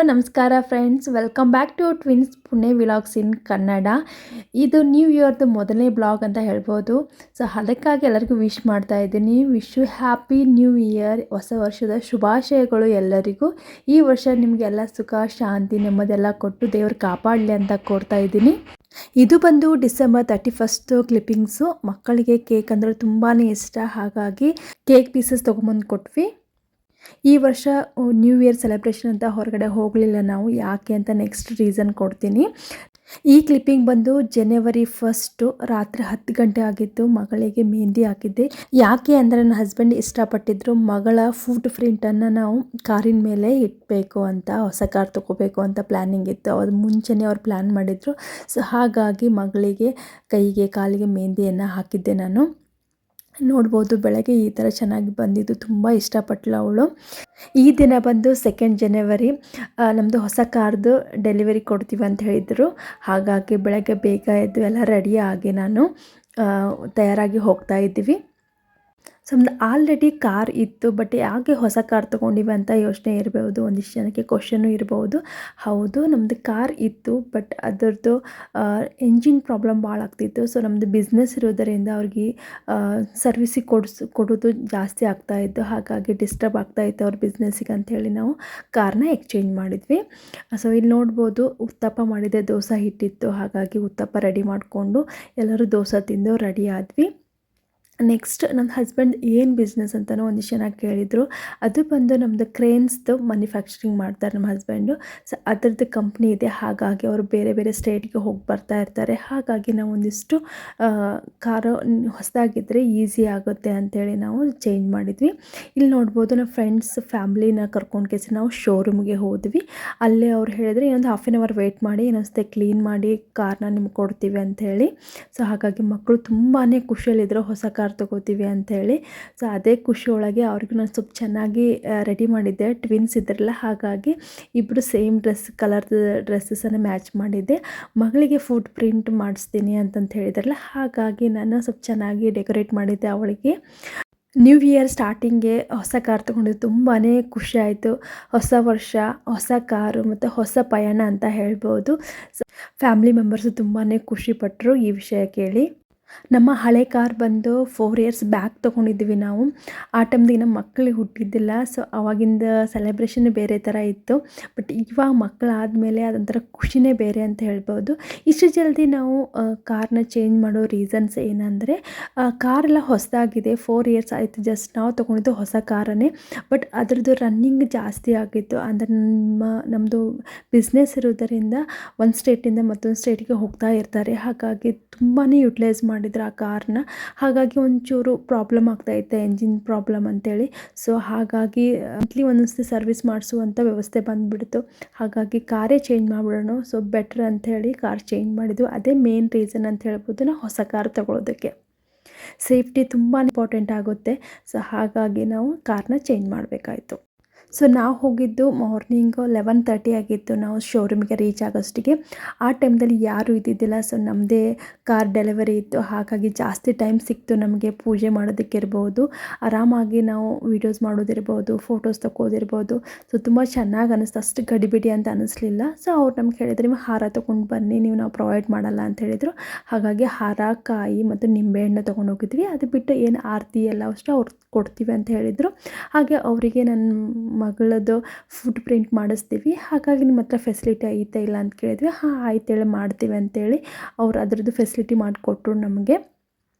ನಮಸ್ಕಾರ friends, welcome back to twins Pune vlogs in Kannada. ಇದು new ಇಯರ್ದು ಮೊದಲನೇ ಬ್ಲಾಗ್ ಅಂತ ಹೇಳ್ಬೋದು. ಸೊ ಅದಕ್ಕಾಗಿ ಎಲ್ಲರಿಗೂ ವಿಶ್ ಮಾಡ್ತಾ ಇದ್ದೀನಿ. Wish you happy new year, ಹೊಸ ವರ್ಷದ ಶುಭಾಶಯಗಳು ಎಲ್ಲರಿಗೂ. ಈ ವರ್ಷ ನಿಮಗೆಲ್ಲ ಸುಖ ಶಾಂತಿ ನೆಮ್ಮದಿಯೆಲ್ಲ ಕೊಟ್ಟು ದೇವ್ರು ಕಾಪಾಡಲಿ ಅಂತ ಕೋರ್ತಾ ಇದ್ದೀನಿ. ಇದು ಬಂದು ಡಿಸೆಂಬರ್ 31 ಕ್ಲಿಪ್ಪಿಂಗ್ಸು. ಮಕ್ಕಳಿಗೆ ಕೇಕ್ ಅಂದರೆ ತುಂಬಾ ಇಷ್ಟ, ಹಾಗಾಗಿ ಕೇಕ್ ಪೀಸಸ್ ತೊಗೊಂಬಂದು ಕೊಟ್ವಿ. ಈ ವರ್ಷ ನ್ಯೂ ಇಯರ್ ಸೆಲೆಬ್ರೇಷನ್ ಅಂತ ಹೊರಗಡೆ ಹೋಗಲಿಲ್ಲ ನಾವು. ಯಾಕೆ ಅಂತ ನೆಕ್ಸ್ಟ್ ರೀಸನ್ ಕೊಡ್ತೀನಿ. ಈ ಕ್ಲಿಪ್ಪಿಂಗ್ ಬಂದು ಜನವರಿ 1 ರಾತ್ರಿ 10 ಗಂಟೆ ಆಗಿತ್ತು. ಮಗಳಿಗೆ ಮೆಹಂದಿ ಹಾಕಿದ್ದೆ. ಯಾಕೆ ಅಂದರೆ ನನ್ನ ಹಸ್ಬೆಂಡ್ ಇಷ್ಟಪಟ್ಟಿದ್ರು, ಮಗಳ ಫುಟ್ ಪ್ರಿಂಟನ್ನು ನಾವು ಕಾರಿನ ಮೇಲೆ ಇಡಬೇಕು ಅಂತ, ಹೊಸ ಕಾರ್ ತೊಗೋಬೇಕು ಅಂತ ಪ್ಲ್ಯಾನಿಂಗ್ ಇತ್ತು. ಅದು ಮುಂಚೆನೇ ಅವ್ರು ಪ್ಲ್ಯಾನ್ ಮಾಡಿದರು. ಸೊ ಹಾಗಾಗಿ ಮಗಳಿಗೆ ಕೈಗೆ ಕಾಲಿಗೆ ಮೆಹಂದಿಯನ್ನು ಹಾಕಿದ್ದೆ ನಾನು. ನೋಡ್ಬೋದು ಬೆಳಗ್ಗೆ ಈ ಥರ ಚೆನ್ನಾಗಿ ಬಂದಿದ್ದು, ತುಂಬ ಇಷ್ಟಪಟ್ಟಳು ಅವಳು. ಈ ದಿನ ಬಂದು 2 ಜನವರಿ ನಮ್ಮದು ಹೊಸ ಕಾರ್ದು ಡೆಲಿವರಿ ಕೊಡ್ತೀವಿ ಅಂತ ಹೇಳಿದರು. ಹಾಗಾಗಿ ಬೆಳಗ್ಗೆ ಬೇಗ ಎದ್ದು ಎಲ್ಲ ರೆಡಿಯಾಗಿ ನಾನು ತಯಾರಾಗಿ ಹೋಗ್ತಾ ಇದ್ದೀವಿ. ಸೊ ನಮ್ದು ಆಲ್ರೆಡಿ ಕಾರ್ ಇತ್ತು, ಬಟ್ ಯಾಕೆ ಹೊಸ ಕಾರ್ ತೊಗೊಂಡಿವಿ ಅಂತ ಯೋಚನೆ ಇರಬಹುದು, ಒಂದಿಷ್ಟು ಜನಕ್ಕೆ ಕ್ವಶನು ಇರಬಹುದು. ಹೌದು, ನಮ್ಮದು ಕಾರ್ ಇತ್ತು, ಬಟ್ ಅದರದ್ದು ಎಂಜಿನ್ ಪ್ರಾಬ್ಲಮ್ ಭಾಳ ಆಗ್ತಿತ್ತು. ಸೊ ನಮ್ಮದು ಬಿಸ್ನೆಸ್ ಇರೋದರಿಂದ ಅವ್ರಿಗೆ ಸರ್ವಿಸಿಗೆ ಕೊಡೋದು ಜಾಸ್ತಿ ಆಗ್ತಾಯಿತ್ತು. ಹಾಗಾಗಿ ಡಿಸ್ಟರ್ಬ್ ಆಗ್ತಾಯಿತ್ತು ಅವ್ರ ಬಿಸ್ನೆಸ್ಸಿಗೆ ಅಂಥೇಳಿ ನಾವು ಕಾರ್ನ ಎಕ್ಸ್ಚೇಂಜ್ ಮಾಡಿದ್ವಿ. ಸೊ ಇಲ್ಲಿ ನೋಡ್ಬೋದು, ಉತ್ತಪ್ಪ ಮಾಡಿದೆ, ದೋಸೆ ಹಿಟ್ಟಿತ್ತು. ಹಾಗಾಗಿ ಉತ್ತಪ್ಪ ರೆಡಿ ಮಾಡಿಕೊಂಡು ಎಲ್ಲರೂ ದೋಸೆ ತಿಂದು ರೆಡಿ ಆದ್ವಿ. ನೆಕ್ಸ್ಟ್ ನನ್ನ ಹಸ್ಬೆಂಡ್ ಏನು ಬಿಸ್ನೆಸ್ ಅಂತಲೂ ಒಂದಿಷ್ಟು ಜನ ಕೇಳಿದರು. ಅದು ಬಂದು ನಮ್ಮದು ಕ್ರೇನ್ಸ್ದು ಮ್ಯಾನುಫ್ಯಾಕ್ಚರಿಂಗ್ ಮಾಡ್ತಾರೆ ನಮ್ಮ ಹಸ್ಬೆಂಡು. ಸೊ ಅದರದ್ದು ಕಂಪ್ನಿ ಇದೆ. ಹಾಗಾಗಿ ಅವರು ಬೇರೆ ಬೇರೆ ಸ್ಟೇಟ್ಗೆ ಹೋಗಿ ಬರ್ತಾ ಇರ್ತಾರೆ. ಹಾಗಾಗಿ ನಾವು ಒಂದಿಷ್ಟು ಕಾರು ಹೊಸದಾಗಿದ್ದರೆ ಈಸಿ ಆಗುತ್ತೆ ಅಂಥೇಳಿ ನಾವು ಚೇಂಜ್ ಮಾಡಿದ್ವಿ. ಇಲ್ಲಿ ನೋಡ್ಬೋದು, ನಮ್ಮ ಫ್ರೆಂಡ್ಸ್ ಫ್ಯಾಮ್ಲಿನ ಕರ್ಕೊಂಡು ಕೇಸಿ ನಾವು ಶೋರೂಮ್ಗೆ ಹೋದ್ವಿ. ಅಲ್ಲೇ ಅವ್ರು ಹೇಳಿದ್ರೆ ಇನ್ನೊಂದು 1/2 hour ವೆಯ್ಟ್ ಮಾಡಿ, ಇನ್ನೊಂದ್ಸತಿ ಕ್ಲೀನ್ ಮಾಡಿ ಕಾರ್ನ ನಿಮ್ಗೆ ಕೊಡ್ತೀವಿ ಅಂಥೇಳಿ. ಸೊ ಹಾಗಾಗಿ ಮಕ್ಕಳು ತುಂಬಾ ಖುಷಿಯಲ್ಲಿದ್ದರು, ಹೊಸ ಕಾರ್ ತೊಗೋತೀವಿ ಅಂಥೇಳಿ. ಸೊ ಅದೇ ಖುಷಿಯೊಳಗೆ ಅವ್ರಿಗೂ ನಾನು ಸ್ವಲ್ಪ ಚೆನ್ನಾಗಿ ರೆಡಿ ಮಾಡಿದ್ದೆ. ಟ್ವಿನ್ಸ್ ಇದ್ರಲ್ಲ, ಹಾಗಾಗಿ ಇಬ್ಬರು ಸೇಮ್ ಕಲರ್ದು ಡ್ರೆಸ್ಸನ್ನು ಮ್ಯಾಚ್ ಮಾಡಿದ್ದೆ. ಮಗಳಿಗೆ ಫುಟ್ ಪ್ರಿಂಟ್ ಮಾಡಿಸ್ತೀನಿ ಅಂತಂತ ಹೇಳಿದ್ರಲ್ಲ, ಹಾಗಾಗಿ ನಾನು ಸ್ವಲ್ಪ ಚೆನ್ನಾಗಿ ಡೆಕೋರೇಟ್ ಮಾಡಿದ್ದೆ ಅವಳಿಗೆ. ನ್ಯೂ ಇಯರ್ ಸ್ಟಾರ್ಟಿಂಗ್ಗೆ ಹೊಸ ಕಾರ್ ತೊಗೊಂಡಿದ್ದು ತುಂಬಾ ಖುಷಿ ಆಯಿತು. ಹೊಸ ವರ್ಷ, ಹೊಸ ಕಾರು ಮತ್ತು ಹೊಸ ಪಯಣ ಅಂತ ಹೇಳ್ಬೋದು. ಫ್ಯಾಮಿಲಿ ಮೆಂಬರ್ಸು ತುಂಬಾ ಖುಷಿಪಟ್ಟರು ಈ ವಿಷಯ ಕೇಳಿ. ನಮ್ಮ ಹಳೆ ಕಾರ್ ಬಂದು 4 years ಬ್ಯಾಕ್ ತೊಗೊಂಡಿದ್ವಿ ನಾವು. ಆ ಟೈಮ್ದಿಗೆ ನಮ್ಮ ಮಕ್ಕಳಿಗೆ ಹುಟ್ಟಿದ್ದಿಲ್ಲ. ಸೊ ಅವಾಗಿಂದ ಸೆಲೆಬ್ರೇಷನ್ ಬೇರೆ ಥರ ಇತ್ತು. ಬಟ್ ಇವಾಗ ಮಕ್ಕಳಾದಮೇಲೆ ಅದೊಂಥರ ಖುಷಿನೇ ಬೇರೆ ಅಂತ ಹೇಳ್ಬೋದು. ಇಷ್ಟು ಜಲ್ದಿ ನಾವು ಕಾರ್ನ ಚೇಂಜ್ ಮಾಡೋ ರೀಸನ್ಸ್ ಏನಂದರೆ, ಕಾರೆಲ್ಲ ಹೊಸದಾಗಿದೆ, 4 years ಆಯಿತು ಜಸ್ಟ್. ನಾವು ತೊಗೊಂಡಿದ್ದು ಹೊಸ ಕಾರನ್ನೇ, ಬಟ್ ಅದರದ್ದು ರನ್ನಿಂಗ್ ಜಾಸ್ತಿ ಆಗಿತ್ತು. ಅಂದರೆ ನಮ್ಮದು ಬಿಸ್ನೆಸ್ ಇರೋದರಿಂದ ಒಂದು ಸ್ಟೇಟಿಂದ ಮತ್ತೊಂದು ಸ್ಟೇಟಿಗೆ ಹೋಗ್ತಾ ಇರ್ತಾರೆ. ಹಾಗಾಗಿ ತುಂಬಾ ಯುಟಿಲೈಸ್ ಮಾಡಿದ್ರು ಆ ಕಾರ್ನ. ಹಾಗಾಗಿ ಒಂಚೂರು ಪ್ರಾಬ್ಲಮ್ ಆಗ್ತಾಯಿತ್ತು, ಎಂಜಿನ್ ಪ್ರಾಬ್ಲಮ್ ಅಂತೇಳಿ. ಸೊ ಹಾಗಾಗಿ ಮಂತ್ಲಿ ಒಂದೊಂದ್ಸತಿ ಸರ್ವಿಸ್ ಮಾಡಿಸುವಂಥ ವ್ಯವಸ್ಥೆ ಬಂದುಬಿಡ್ತು. ಹಾಗಾಗಿ ಕಾರೇ ಚೇಂಜ್ ಮಾಡಿಬಿಡೋಣ, ಸೊ ಬೆಟ್ರ್ ಅಂಥೇಳಿ ಕಾರ್ ಚೇಂಜ್ ಮಾಡಿದ್ವಿ. ಅದೇ ಮೇನ್ ರೀಸನ್ ಅಂತ ಹೇಳ್ಬೋದು ನಾವು ಹೊಸ ಕಾರ್ ತಗೊಳ್ಳೋದಕ್ಕೆ. ಸೇಫ್ಟಿ ತುಂಬಾ ಇಂಪಾರ್ಟೆಂಟ್ ಆಗುತ್ತೆ. ಸೊ ಹಾಗಾಗಿ ನಾವು ಕಾರ್ನ ಚೇಂಜ್ ಮಾಡಬೇಕಾಯಿತು. ಸೊ ನಾವು ಹೋಗಿದ್ದು ಮಾರ್ನಿಂಗ್ 11:30 ಆಗಿತ್ತು ನಾವು ಶೋರೂಮಿಗೆ ರೀಚ್ ಆಗೋಷ್ಟಿಗೆ. ಆ ಟೈಮ್ದಲ್ಲಿ ಯಾರೂ ಇದ್ದಿದ್ದಿಲ್ಲ. ಸೊ ನಮ್ಮದೇ ಕಾರ್ ಡೆಲಿವರಿ ಇತ್ತು. ಹಾಗಾಗಿ ಜಾಸ್ತಿ ಟೈಮ್ ಸಿಕ್ತು ನಮಗೆ ಪೂಜೆ ಮಾಡೋದಕ್ಕಿರ್ಬೋದು, ಆರಾಮಾಗಿ ನಾವು ವೀಡಿಯೋಸ್ ಮಾಡೋದಿರ್ಬೋದು, ಫೋಟೋಸ್ ತಗೋದಿರ್ಬೋದು. ಸೊ ತುಂಬ ಚೆನ್ನಾಗಿ ಅನ್ನಿಸ್ತು, ಅಷ್ಟು ಗಡಿಬಿಡಿ ಅಂತ ಅನ್ನಿಸ್ಲಿಲ್ಲ. ಸೊ ಅವ್ರು ನಮ್ಗೆ ಹೇಳಿದ್ರು, ನೀವು ಹಾರ ತೊಗೊಂಡು ಬನ್ನಿ, ನಾವು ಪ್ರೊವೈಡ್ ಮಾಡಲ್ಲ ಅಂತ ಹೇಳಿದರು. ಹಾಗಾಗಿ ಹಾರ, ಕಾಯಿ ಮತ್ತು ನಿಂಬೆಹಣ್ಣು ತೊಗೊಂಡು ಹೋಗಿದ್ವಿ. ಅದು ಬಿಟ್ಟು ಏನು ಆರತಿ ಎಲ್ಲ ಅಷ್ಟು ಅವ್ರು ಕೊಡ್ತೀವಿ ಅಂತ ಹೇಳಿದರು. ಹಾಗೆ ಅವರಿಗೆ ನನ್ನ ಮಗಳದ್ದು ಫುಟ್ ಪ್ರಿಂಟ್ ಮಾಡಿಸ್ತೀವಿ, ಹಾಗಾಗಿ ನಿಮ್ಮ ಹತ್ರ ಫೆಸಿಲಿಟಿ ಐತೆ ಇಲ್ಲ ಅಂತ ಕೇಳಿದ್ವಿ. ಹಾಂ ಆಯ್ತೇಳಿ ಮಾಡ್ತೀವಿ ಅಂತೇಳಿ ಅವ್ರು ಅದರದ್ದು ಫೆಸಿಲಿಟಿ ಮಾಡಿಕೊಟ್ರು ನಮಗೆ.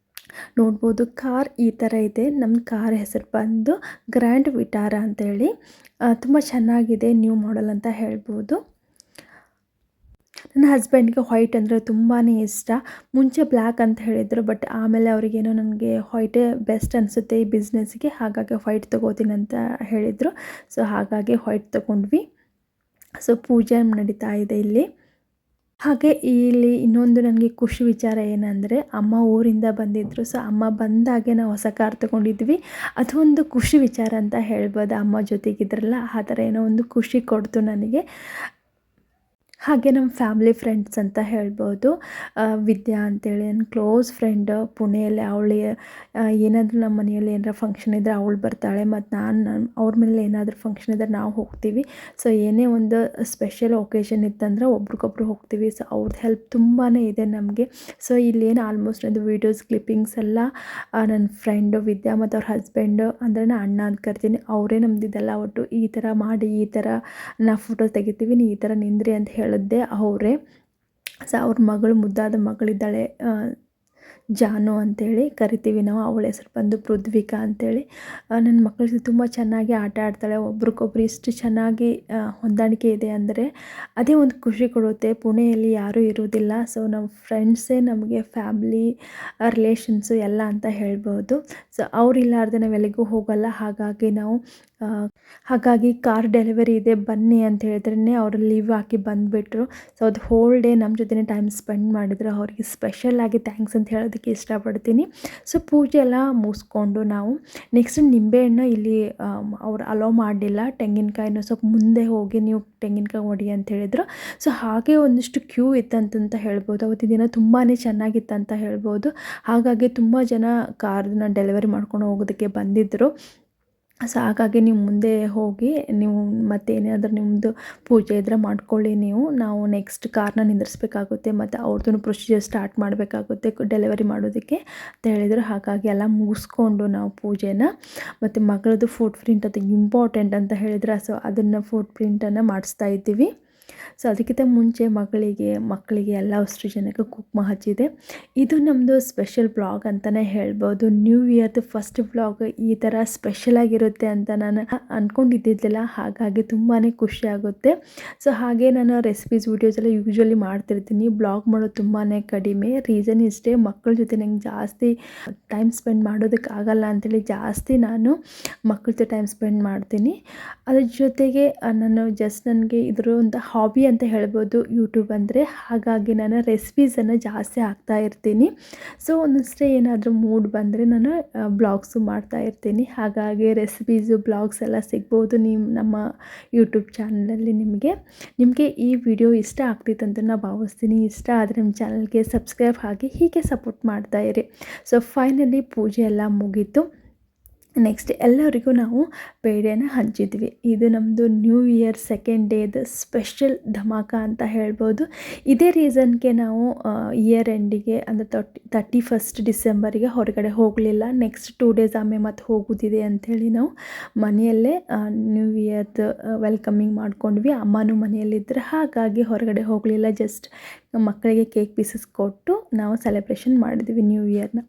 ನೋಡ್ಬೋದು, ಕಾರ್ ಈ ಥರ ಇದೆ. ನಮ್ಮ ಕಾರ್ ಹೆಸರು ಬಂದು ಗ್ರ್ಯಾಂಡ್ ವಿಟಾರ ಅಂತೇಳಿ. ತುಂಬ ಚೆನ್ನಾಗಿದೆ, ನ್ಯೂ ಮಾಡೆಲ್ ಅಂತ ಹೇಳ್ಬೋದು. ನನ್ನ ಹಸ್ಬೆಂಡ್ಗೆ ವೈಟ್ ಅಂದರೆ ತುಂಬಾ ಇಷ್ಟ. ಮುಂಚೆ ಬ್ಲ್ಯಾಕ್ ಅಂತ ಹೇಳಿದರು, ಬಟ್ ಆಮೇಲೆ ಅವರಿಗೇನೋ ನನಗೆ ವೈಟೇ ಬೆಸ್ಟ್ ಅನಿಸುತ್ತೆ ಈ ಬಿಸ್ನೆಸ್ಗೆ, ಹಾಗಾಗಿ ವೈಟ್ ತೊಗೋತೀನಿ ಅಂತ ಹೇಳಿದರು. ಸೊ ಹಾಗಾಗಿ ವೈಟ್ ತೊಗೊಂಡ್ವಿ. ಸೊ ಪೂಜೆ ನಡೀತಾ ಇದೆ ಇಲ್ಲಿ. ಹಾಗೆ ಇಲ್ಲಿ ಇನ್ನೊಂದು ನನಗೆ ಖುಷಿ ವಿಚಾರ ಏನಂದರೆ, ಅಮ್ಮ ಊರಿಂದ ಬಂದಿದ್ದರು. ಸೊ ಅಮ್ಮ ಬಂದಾಗೆ ನಾವು ಹೊಸ ಕಾರ್ ತೊಗೊಂಡಿದ್ವಿ. ಅದು ಒಂದು ಖುಷಿ ವಿಚಾರ ಅಂತ ಹೇಳ್ಬೋದು. ಅಮ್ಮ ಜೊತೆಗಿದ್ರಲ್ಲ, ಆ ಥರ ಏನೋ ಒಂದು ಖುಷಿ ಕೊಡ್ತು ನನಗೆ. ಹಾಗೆ ನಮ್ಮ ಫ್ಯಾಮಿಲಿ ಫ್ರೆಂಡ್ಸ್ ಅಂತ ಹೇಳ್ಬೋದು. ವಿದ್ಯಾ ಅಂತೇಳಿ ನನ್ನ ಕ್ಲೋಸ್ ಫ್ರೆಂಡ್ ಪುಣೆಯಲ್ಲಿ. ಅವಳು ಏನಾದರೂ ನಮ್ಮ ಮನೆಯಲ್ಲಿ ಏನಾರ ಫಂಕ್ಷನ್ ಇದ್ದರೆ ಅವಳು ಬರ್ತಾಳೆ, ಮತ್ತು ನಾನು ಅವ್ರ ಮನೇಲಿ ಏನಾದರೂ ಫಂಕ್ಷನ್ ಇದ್ದರೆ ನಾವು ಹೋಗ್ತೀವಿ. ಸೊ ಏನೇ ಒಂದು ಸ್ಪೆಷಲ್ ಒಕೇಶನ್ ಇತ್ತಂದ್ರೆ ಒಬ್ರಿಗೊಬ್ರು ಹೋಗ್ತೀವಿ. ಸೊ ಅವ್ರದ್ದು ಹೆಲ್ಪ್ ತುಂಬಾ ಇದೆ ನಮಗೆ. ಸೊ ಇಲ್ಲೇನು ಆಲ್ಮೋಸ್ಟ್ ಒಂದು ವೀಡಿಯೋಸ್ ಕ್ಲಿಪ್ಪಿಂಗ್ಸ್ ಎಲ್ಲ ನನ್ನ ಫ್ರೆಂಡು ವಿದ್ಯಾ ಮತ್ತು ಅವ್ರ ಹಸ್ಬೆಂಡು ಅಂದರೆ ನಾನು ಅಣ್ಣ ಅಂತ ಕರಿತೀನಿ, ಅವರೇ ನಮ್ಮದಿದೆಲ್ಲ ಒಟ್ಟು ಈ ಥರ ಮಾಡಿ, ಈ ಥರ ನಾವು ಫೋಟೋ ತೆಗಿತೀವಿ, ನೀ ಈ ಥರ ನಿಂದ್ರಿ ಅಂತ ಹೇಳಿದ್ದೆ ಅವರೇ. ಸೊ ಅವ್ರ ಮಗಳು, ಮುದ್ದಾದ ಮಗಳಿದ್ದಾಳೆ, ಜಾನು ಅಂತೇಳಿ ಕರಿತೀವಿ ನಾವು. ಅವಳ ಹೆಸರು ಬಂದು ಪೃಥ್ವಿಕಾ ಅಂತೇಳಿ. ನನ್ನ ಮಕ್ಕಳ ಜೊತೆ ತುಂಬ ಚೆನ್ನಾಗಿ ಆಟ ಆಡ್ತಾಳೆ. ಒಬ್ರಿಗೊಬ್ರು ಇಷ್ಟು ಚೆನ್ನಾಗಿ ಹೊಂದಾಣಿಕೆ ಇದೆ ಅಂದರೆ ಅದೇ ಒಂದು ಖುಷಿ ಕೊಡುತ್ತೆ. ಪುಣೆಯಲ್ಲಿ ಯಾರೂ ಇರೋದಿಲ್ಲ. ಸೊ ನಮ್ಮ ಫ್ರೆಂಡ್ಸೇ ನಮಗೆ ಫ್ಯಾಮ್ಲಿ ರಿಲೇಷನ್ಸು ಎಲ್ಲ ಅಂತ ಹೇಳ್ಬೋದು. ಸೊ ಅವರಿಲ್ಲಾರ್ದೆ ನಾವು ಎಲ್ಲಿಗೂ ಹೋಗಲ್ಲ. ಹಾಗಾಗಿ ಕಾರ್ ಡೆಲಿವರಿ ಇದೆ ಬನ್ನಿ ಅಂತ ಹೇಳಿದ್ರೇ ಅವರು ಲೀವ್ ಹಾಕಿ ಬಂದುಬಿಟ್ರು. ಸೊ ಅದು ಹೋಲ್ ಡೇ ನಮ್ಮ ಜೊತೆನೇ ಟೈಮ್ ಸ್ಪೆಂಡ್ ಮಾಡಿದ್ರು. ಅವರಿಗೆ ಸ್ಪೆಷಲಾಗಿ ಥ್ಯಾಂಕ್ಸ್ ಅಂತ ಹೇಳೋದಕ್ಕೆ ಇಷ್ಟಪಡ್ತೀನಿ. ಸೊ ಪೂಜೆ ಎಲ್ಲ ಮುಗಿಸ್ಕೊಂಡು ನಾವು ನೆಕ್ಸ್ಟ್ ನಿಂಬೆಹಣ್ಣು ಇಲ್ಲಿ ಅವ್ರು ಅಲೋ ಮಾಡಲಿಲ್ಲ. ತೆಂಗಿನಕಾಯಿನ ಸ್ವಲ್ಪ ಮುಂದೆ ಹೋಗಿ ನೀವು ತೆಂಗಿನಕಾಯಿ ಹೊಡಿ ಅಂತ ಹೇಳಿದರು. ಸೊ ಹಾಗೆ ಒಂದಿಷ್ಟು ಕ್ಯೂ ಇತ್ತಂತ ಹೇಳ್ಬೋದು. ಅವತ್ತಿನ ದಿನ ತುಂಬಾ ಚೆನ್ನಾಗಿತ್ತಂತ ಹೇಳ್ಬೋದು. ಹಾಗಾಗಿ ತುಂಬ ಜನ ಕಾರ್ನ ಡೆಲಿವರಿ ಮಾಡ್ಕೊಂಡು ಹೋಗೋದಕ್ಕೆ ಬಂದಿದ್ದರು. ಸೊ ಹಾಗಾಗಿ ನೀವು ಮುಂದೆ ಹೋಗಿ ನೀವು ಮತ್ತೇನಾದರೂ ನಿಮ್ಮದು ಪೂಜೆ ಇದ್ದರೆ ಮಾಡ್ಕೊಳ್ಳಿ ನೀವು. ನಾವು ನೆಕ್ಸ್ಟ್ ಕಾರ್ನ ನಿಂದಿರಿಸ್ಬೇಕಾಗುತ್ತೆ ಮತ್ತು ಅವ್ರದ್ದು ಪ್ರೊಸೀಜರ್ ಸ್ಟಾರ್ಟ್ ಮಾಡಬೇಕಾಗುತ್ತೆ ಡೆಲಿವರಿ ಮಾಡೋದಕ್ಕೆ ಅಂತ ಹೇಳಿದರು. ಹಾಗಾಗಿ ಎಲ್ಲ ಮುಗಿಸ್ಕೊಂಡು ನಾವು ಪೂಜೆನ ಮತ್ತು ಮಗಳದ್ದು ಫುಟ್ ಪ್ರಿಂಟ್ ಅದು ಇಂಪಾರ್ಟೆಂಟ್ ಅಂತ ಹೇಳಿದ್ರೆ, ಸೊ ಅದನ್ನು ಫುಟ್ ಪ್ರಿಂಟನ್ನು ಮಾಡಿಸ್ತಾ ಇದ್ದೀವಿ. ಸೊ ಅದಕ್ಕಿಂತ ಮುಂಚೆ ಮಕ್ಕಳಿಗೆ ಎಲ್ಲ ಅಷ್ಟು ಜನಕ್ಕೆ ಕುಂಕುಮ ಹಚ್ಚಿದೆ. ಇದು ನಮ್ಮದು ಸ್ಪೆಷಲ್ ಬ್ಲಾಗ್ ಅಂತಲೇ ಹೇಳ್ಬೋದು. ನ್ಯೂ ಇಯರ್ದು ಫಸ್ಟ್ ಬ್ಲಾಗ್ ಈ ಥರ ಸ್ಪೆಷಲಾಗಿರುತ್ತೆ ಅಂತ ನಾನು ಅಂದ್ಕೊಂಡಿದ್ದಿದ್ದಿಲ್ಲ. ಹಾಗಾಗಿ ತುಂಬಾ ಖುಷಿ ಆಗುತ್ತೆ. ಸೊ ಹಾಗೆ ನಾನು ರೆಸಿಪೀಸ್ ವೀಡಿಯೋಸ್ ಎಲ್ಲ ಯೂಶ್ವಲಿ ಮಾಡ್ತಿರ್ತೀನಿ. ಬ್ಲಾಗ್ ಮಾಡೋದು ತುಂಬಾ ಕಡಿಮೆ. ರೀಸನ್ ಇಷ್ಟೇ, ಮಕ್ಕಳ ಜೊತೆ ನಂಗೆ ಜಾಸ್ತಿ ಟೈಮ್ ಸ್ಪೆಂಡ್ ಮಾಡೋದಕ್ಕಾಗಲ್ಲ ಅಂಥೇಳಿ ಜಾಸ್ತಿ ನಾನು ಮಕ್ಕಳ ಜೊತೆ ಟೈಮ್ ಸ್ಪೆಂಡ್ ಮಾಡ್ತೀನಿ. ಅದ್ರ ಜೊತೆಗೆ ನನಗೆ ಇದರ ಒಂದು ಹಾಬಿ ಅಂತ ಹೇಳ್ಬೋದು ಯೂಟ್ಯೂಬ್ ಅಂದರೆ. ಹಾಗಾಗಿ ನಾನು ರೆಸಿಪೀಸನ್ನು ಜಾಸ್ತಿ ಹಾಕ್ತಾ ಇರ್ತೀನಿ. ಸೊ ಒಂದಷ್ಟೇ ಏನಾದರೂ ಮೂಡ್ ಬಂದರೆ ನಾನು ಬ್ಲಾಗ್ಸು ಮಾಡ್ತಾ ಇರ್ತೀನಿ. ಹಾಗಾಗಿ ರೆಸಿಪೀಸು ಬ್ಲಾಗ್ಸ್ ಎಲ್ಲ ಸಿಗ್ಬೋದು ನಮ್ಮ ಯೂಟ್ಯೂಬ್ ಚಾನಲಲ್ಲಿ. ನಿಮಗೆ ಈ ವಿಡಿಯೋ ಇಷ್ಟ ಆಗ್ತಿತ್ತಂತ ನಾನು ಭಾವಿಸ್ತೀನಿ. ಇಷ್ಟ ಆದರೆ ನಮ್ಮ ಚಾನಲ್ಗೆ ಸಬ್ಸ್ಕ್ರೈಬ್ ಆಗಿ ಹೀಗೆ ಸಪೋರ್ಟ್ ಮಾಡ್ತಾಯಿರಿ. ಸೊ ಫೈನಲಿ ಪೂಜೆ ಎಲ್ಲ ಮುಗೀತು. ನೆಕ್ಸ್ಟ್ ಎಲ್ಲರಿಗೂ ನಾವು ಪೇಡೆನ ಹಂಚಿದ್ವಿ. ಇದು ನಮ್ಮದು ನ್ಯೂ ಇಯರ್ ಸೆಕೆಂಡ್ ಡೇದು ಸ್ಪೆಷಲ್ ಧಮಾಕ ಅಂತ ಹೇಳ್ಬೋದು. ಇದೇ ರೀಸನ್ಗೆ ನಾವು ಇಯರ್ ಎಂಡಿಗೆ ಅಂದರೆ 31 ಡಿಸೆಂಬರಿಗೆ ಹೊರಗಡೆ ಹೋಗಲಿಲ್ಲ. ನೆಕ್ಸ್ಟ್ 2 ಡೇಸ್ ಆಮೇಲೆ ಮತ್ತೆ ಹೋಗೋದಿದೆ ಅಂಥೇಳಿ ನಾವು ಮನೆಯಲ್ಲೇ ನ್ಯೂ ಇಯರ್ದು ವೆಲ್ಕಮಿಂಗ್ ಮಾಡ್ಕೊಂಡ್ವಿ. ಅಮ್ಮನೂ ಮನೆಯಲ್ಲಿದ್ದರೆ ಹಾಗಾಗಿ ಹೊರಗಡೆ ಹೋಗಲಿಲ್ಲ. ಜಸ್ಟ್ ಮಕ್ಕಳಿಗೆ ಕೇಕ್ ಪೀಸಸ್ ಕೊಟ್ಟು ನಾವು ಸೆಲೆಬ್ರೇಷನ್ ಮಾಡಿದ್ವಿ ನ್ಯೂ ಇಯರ್ನ.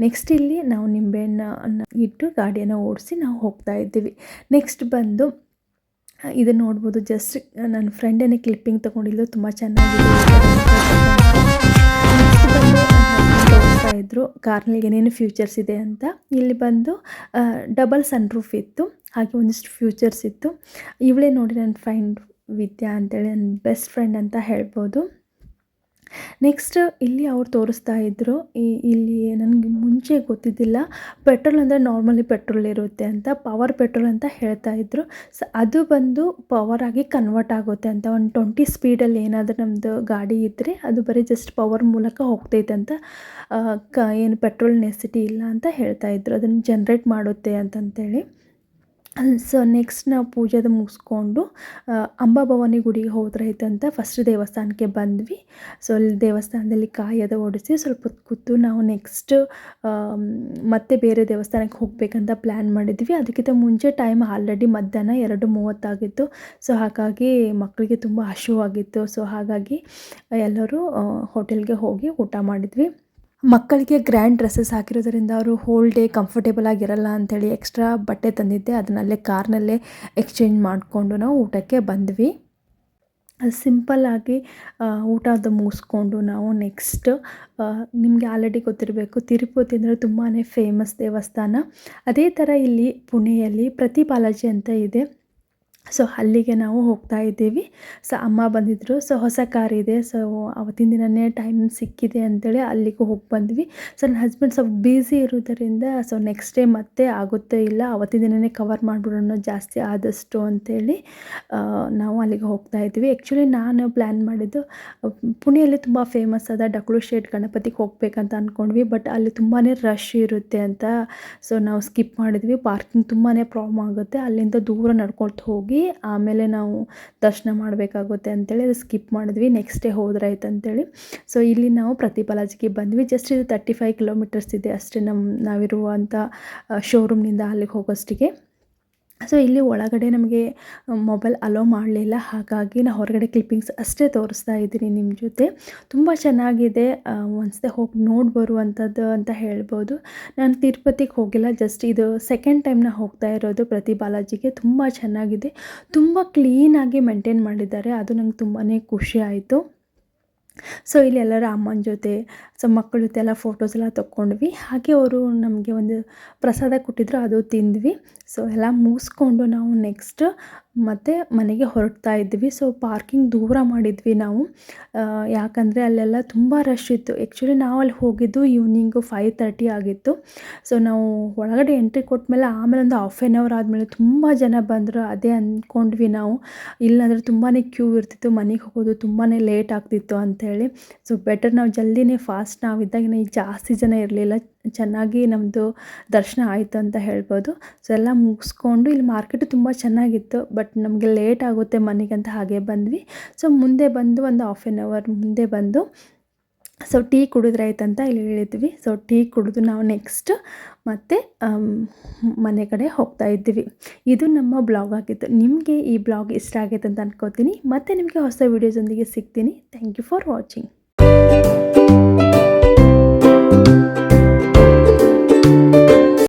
ನೆಕ್ಸ್ಟ್ ಇಲ್ಲಿ ನಾವು ನಿಂಬೆಹಣ್ಣನ್ನು ಇಟ್ಟು ಗಾಡಿಯನ್ನು ಓಡಿಸಿ ನಾವು ಹೋಗ್ತಾ ಇದ್ದೀವಿ. ನೆಕ್ಸ್ಟ್ ಬಂದು ಇದು ನೋಡ್ಬೋದು, ಜಸ್ಟ್ ನನ್ನ ಫ್ರೆಂಡೇನೆ ಕ್ಲಿಪ್ಪಿಂಗ್ ತೊಗೊಂಡಿದ್ದು, ತುಂಬ ಚೆನ್ನಾಗಿದೆ. ತೋರಿಸ್ತಾ ಇದ್ರು ಕಾರ್ನಲ್ಲಿ ಏನೇನು ಫ್ಯೂಚರ್ಸ್ ಇದೆ ಅಂತ. ಇಲ್ಲಿ ಬಂದು ಡಬಲ್ ಸನ್ ರೂಫ್ ಇತ್ತು, ಹಾಗೆ ಒಂದಿಷ್ಟು ಫ್ಯೂಚರ್ಸ್ ಇತ್ತು. ಇವಳೇ ನೋಡಿ ನನ್ನ ಫ್ರೆಂಡ್ ವಿದ್ಯಾ ಅಂತೇಳಿ, ನನ್ನ ಬೆಸ್ಟ್ ಫ್ರೆಂಡ್ ಅಂತ ಹೇಳ್ಬೋದು. ನೆಕ್ಸ್ಟ್ ಇಲ್ಲಿ ಅವ್ರು ತೋರಿಸ್ತಾ ಇದ್ದರು. ಇಲ್ಲಿ ನನಗೆ ಮುಂಚೆ ಗೊತ್ತಿದ್ದಿಲ್ಲ, ಪೆಟ್ರೋಲ್ ಅಂದರೆ ನಾರ್ಮಲಿ ಪೆಟ್ರೋಲ್ ಇರುತ್ತೆ ಅಂತ, ಪವರ್ ಪೆಟ್ರೋಲ್ ಅಂತ ಹೇಳ್ತಾ ಇದ್ದರು. ಸೊ ಅದು ಬಂದು ಪವರ್ ಆಗಿ ಕನ್ವರ್ಟ್ ಆಗುತ್ತೆ ಅಂತ. ಒಂದು 20 ಸ್ಪೀಡಲ್ಲಿ ಏನಾದರೂ ನಮ್ಮದು ಗಾಡಿ ಇದ್ದರೆ ಅದು ಬರೀ ಜಸ್ಟ್ ಪವರ್ ಮೂಲಕ ಹೋಗ್ತೈತೆ ಅಂತ. ಏನು ಪೆಟ್ರೋಲ್ ನೆಸಿಟಿ ಇಲ್ಲ ಅಂತ ಹೇಳ್ತಾ ಇದ್ದರು. ಅದನ್ನು ಜನ್ರೇಟ್ ಮಾಡುತ್ತೆ ಅಂತಂತೇಳಿ. ಸೊ ನೆಕ್ಸ್ಟ್ ನಾವು ಪೂಜೆದು ಮುಗಿಸ್ಕೊಂಡು ಅಂಬಾಭವಾನಿ ಗುಡಿಗೆ ಹೋದ್ರೈತಂತ ಫಸ್ಟ್ ದೇವಸ್ಥಾನಕ್ಕೆ ಬಂದ್ವಿ. ಸೊ ಅಲ್ಲಿ ದೇವಸ್ಥಾನದಲ್ಲಿ ಕಾಯದ ಒಡಿಸಿ ಸ್ವಲ್ಪ ಹೊತ್ತು ಕೂತು ನಾವು ನೆಕ್ಸ್ಟ್ ಮತ್ತೆ ಬೇರೆ ದೇವಸ್ಥಾನಕ್ಕೆ ಹೋಗಬೇಕಂತ ಪ್ಲ್ಯಾನ್ ಮಾಡಿದ್ವಿ. ಅದಕ್ಕಿಂತ ಮುಂಚೆ ಟೈಮ್ ಆಲ್ರೆಡಿ ಮಧ್ಯಾಹ್ನ 2:30 ಆಗಿತ್ತು. ಸೊ ಹಾಗಾಗಿ ಮಕ್ಕಳಿಗೆ ತುಂಬ ಹಸಿವಾಗಿತ್ತು. ಸೊ ಹಾಗಾಗಿ ಎಲ್ಲರೂ ಹೋಟೆಲ್ಗೆ ಹೋಗಿ ಊಟ ಮಾಡಿದ್ವಿ. ಮಕ್ಕಳಿಗೆ ಗ್ರ್ಯಾಂಡ್ ಡ್ರೆಸ್ಸಸ್ ಹಾಕಿರೋದ್ರಿಂದ ಅವರು ಹೋಲ್ ಡೇ ಕಂಫರ್ಟೇಬಲ್ ಆಗಿರಲ್ಲ ಅಂಥೇಳಿ ಎಕ್ಸ್ಟ್ರಾ ಬಟ್ಟೆ ತಂದಿದ್ದೆ. ಅದನ್ನಲ್ಲೇ ಕಾರ್ನಲ್ಲೇ ಎಕ್ಸ್ಚೇಂಜ್ ಮಾಡಿಕೊಂಡು ನಾವು ಊಟಕ್ಕೆ ಬಂದ್ವಿ. ಸಿಂಪಲ್ಲಾಗಿ ಊಟದ ಮುಗಿಸ್ಕೊಂಡು ನಾವು ನೆಕ್ಸ್ಟ್ ನಿಮಗೆ ಆಲ್ರೆಡಿ ಗೊತ್ತಿರಬೇಕು, ತಿರುಪತಿ ಅಂದರೆ ತುಂಬಾ ಫೇಮಸ್ ದೇವಸ್ಥಾನ. ಅದೇ ಥರ ಇಲ್ಲಿ ಪುಣೆಯಲ್ಲಿ ಪ್ರತಿಪಾಲಜಿ ಅಂತ ಇದೆ. ಸೊ ಅಲ್ಲಿಗೆ ನಾವು ಹೋಗ್ತಾ ಇದ್ದೀವಿ. ಸೊ ಅಮ್ಮ ಬಂದಿದ್ದರು. ಸೊ ಹೊಸ ಕಾರ್ ಇದೆ. ಸೊ ಅವತ್ತಿನ ದಿನವೇ ಟೈಮ್ ಸಿಕ್ಕಿದೆ ಅಂತೇಳಿ ಅಲ್ಲಿಗೆ ಹೋಗಿ ಬಂದ್ವಿ. ಸೊ ನನ್ನ ಹಸ್ಬೆಂಡ್ ಸ್ವಲ್ಪ ಬ್ಯುಸಿ ಇರೋದರಿಂದ ಸೊ ನೆಕ್ಸ್ಟ್ ಡೇ ಮತ್ತೆ ಆಗುತ್ತೋ ಇಲ್ಲ, ಅವತ್ತಿನ ದಿನವೇ ಕವರ್ ಮಾಡಿಬಿಡೋಣ ಜಾಸ್ತಿ ಆದಷ್ಟು ಅಂತೇಳಿ ನಾವು ಅಲ್ಲಿಗೆ ಹೋಗ್ತಾ ಇದ್ವಿ. ಆ್ಯಕ್ಚುಲಿ ನಾನು ಪ್ಲ್ಯಾನ್ ಮಾಡಿದ್ದು ಪುಣೆಯಲ್ಲಿ ತುಂಬ ಫೇಮಸ್ ಆದ ಡಕ್ಳು ಶೇಟ್ ಗಣಪತಿಗೆ ಹೋಗ್ಬೇಕಂತ ಅಂದ್ಕೊಂಡ್ವಿ. ಬಟ್ ಅಲ್ಲಿ ತುಂಬಾ ರಶ್ ಇರುತ್ತೆ ಅಂತ ಸೊ ನಾವು ಸ್ಕಿಪ್ ಮಾಡಿದ್ವಿ. ಪಾರ್ಕಿಂಗ್ ತುಂಬಾ ಪ್ರಾಬ್ಲಮ್ ಆಗುತ್ತೆ, ಅಲ್ಲಿಂದ ದೂರ ನಡ್ಕೊಳ್ತಾ ಹೋಗಿ ಆಮೇಲೆ ನಾವು ದರ್ಶನ ಮಾಡಬೇಕಾಗುತ್ತೆ ಅಂತೇಳಿ ಅದು ಸ್ಕಿಪ್ ಮಾಡಿದ್ವಿ. ನೆಕ್ಸ್ಟ್ ಡೇ ಹೋದ್ರಾಯ್ತು ಅಂತೇಳಿ. ಸೊ ಇಲ್ಲಿ ನಾವು ಪ್ರತಿ ಬಾಲಾಜಿಗೆ ಬಂದ್ವಿ. ಜಸ್ಟ್ ಇದು 35 ಕಿಲೋಮೀಟರ್ಸ್ ಇದೆ ಅಷ್ಟೇ ನಾವಿರುವಂಥ ಶೋರೂಮ್ನಿಂದ ಅಲ್ಲಿಗೆ ಹೋಗೋಷ್ಟಿಗೆ. ಸೊ ಇಲ್ಲಿ ಒಳಗಡೆ ನಮಗೆ ಮೊಬೈಲ್ ಅಲೋ ಮಾಡಲಿಲ್ಲ, ಹಾಗಾಗಿ ನಾನು ಹೊರಗಡೆ ಕ್ಲಿಪ್ಪಿಂಗ್ಸ್ ಅಷ್ಟೇ ತೋರಿಸ್ತಾ ಇದ್ದೀನಿ ನಿಮ್ಮ ಜೊತೆ. ತುಂಬ ಚೆನ್ನಾಗಿದೆ, ಒಂದ್ಸತಿ ಹೋಗಿ ನೋಡಿ ಬರುವಂಥದ್ದು ಅಂತ ಹೇಳ್ಬೋದು. ನಾನು ತಿರುಪತಿಗೆ ಹೋಗಿಲ್ಲ, ಜಸ್ಟ್ ಇದು ಸೆಕೆಂಡ್ ಟೈಮ್ ನಾನು ಹೋಗ್ತಾ ಇರೋದು ಪ್ರತಿ ಬಾಲಾಜಿಗೆ. ತುಂಬ ಚೆನ್ನಾಗಿದೆ, ತುಂಬ ಕ್ಲೀನಾಗಿ ಮೇಂಟೈನ್ ಮಾಡಿದ್ದಾರೆ, ಅದು ನಂಗೆ ತುಂಬಾ ಖುಷಿ ಆಯಿತು. ಸೊ ಇಲ್ಲಿ ಎಲ್ಲರ ಅಮ್ಮನ ಜೊತೆ ಸೊ ಮಕ್ಕಳ ಜೊತೆ ಎಲ್ಲ ಫೋಟೋಸ್ ಎಲ್ಲ ತೊಗೊಂಡ್ವಿ. ಹಾಗೆ ಅವರು ನಮಗೆ ಒಂದು ಪ್ರಸಾದ ಕೊಟ್ಟಿದ್ರು, ಅದು ತಿಂದ್ವಿ. ಸೊ ಎಲ್ಲ ಮುಗಿಸ್ಕೊಂಡು ನಾವು ನೆಕ್ಸ್ಟ್ ಮತ್ತು ಮನೆಗೆ ಹೊರಡ್ತಾ ಇದ್ವಿ. ಸೊ ಪಾರ್ಕಿಂಗ್ ದೂರ ಮಾಡಿದ್ವಿ ನಾವು, ಯಾಕಂದರೆ ಅಲ್ಲೆಲ್ಲ ತುಂಬ ರಶ್ ಇತ್ತು. ಆ್ಯಕ್ಚುಲಿ ನಾವು ಅಲ್ಲಿ ಹೋಗಿದ್ದು ಈವ್ನಿಂಗು 5:30 ಆಗಿತ್ತು. ಸೊ ನಾವು ಒಳಗಡೆ ಎಂಟ್ರಿ ಕೊಟ್ಮೇಲೆ ಆಮೇಲೆ ಒಂದು ಹಾಫ್ ಆನ್ ಅವರ್ ಆದಮೇಲೆ ತುಂಬ ಜನ ಬಂದರು. ಅದೇ ಅಂದ್ಕೊಂಡ್ವಿ ನಾವು, ಇಲ್ಲಾಂದರೆ ತುಂಬಾ ಕ್ಯೂ ಇರ್ತಿತ್ತು, ಮನೆಗೆ ಹೋಗೋದು ತುಂಬಾ ಲೇಟ್ ಆಗ್ತಿತ್ತು ಅಂಥೇಳಿ. ಸೊ ಬೆಟರ್ ನಾವು ಜಲ್ದಿನೇ ಫಾಸ್ಟ್ ನಾವಿದ್ದಾಗಿನ ಜಾಸ್ತಿ ಜನ ಇರಲಿಲ್ಲ, ಚೆನ್ನಾಗಿ ನಮ್ಮದು ದರ್ಶನ ಆಯಿತು ಅಂತ ಹೇಳ್ಬೋದು. ಸೊ ಎಲ್ಲ ಮುಗಿಸ್ಕೊಂಡು ಇಲ್ಲಿ ಮಾರ್ಕೆಟು ತುಂಬ ಚೆನ್ನಾಗಿತ್ತು, ಬಟ್ ನಮಗೆ ಲೇಟ್ ಆಗುತ್ತೆ ಮನೆಗೆ ಅಂತ ಹಾಗೆ ಬಂದ್ವಿ. ಸೊ ಮುಂದೆ ಬಂದು ಒಂದು ಹಾಫ್ ಆನ್ ಅವರ್ ಮುಂದೆ ಬಂದು ಸೊ ಟೀ ಕುಡಿದ್ರಾಯ್ತಂತ ಇಲ್ಲಿ ಹೇಳಿದ್ವಿ. ಸೊ ಟೀ ಕುಡಿದು ನಾವು ನೆಕ್ಸ್ಟ್ ಮತ್ತೆ ಮನೆ ಕಡೆ ಹೋಗ್ತಾ ಇದ್ವಿ. ಇದು ನಮ್ಮ ಬ್ಲಾಗ್ ಆಗಿತ್ತು. ನಿಮಗೆ ಈ ಬ್ಲಾಗ್ ಇಷ್ಟ ಆಗೈತೆ ಅಂತ ಅನ್ಕೋತೀನಿ. ಮತ್ತೆ ನಿಮಗೆ ಹೊಸ ವೀಡಿಯೋಸೊಂದಿಗೆ ಸಿಗ್ತೀನಿ. Thank you for watching.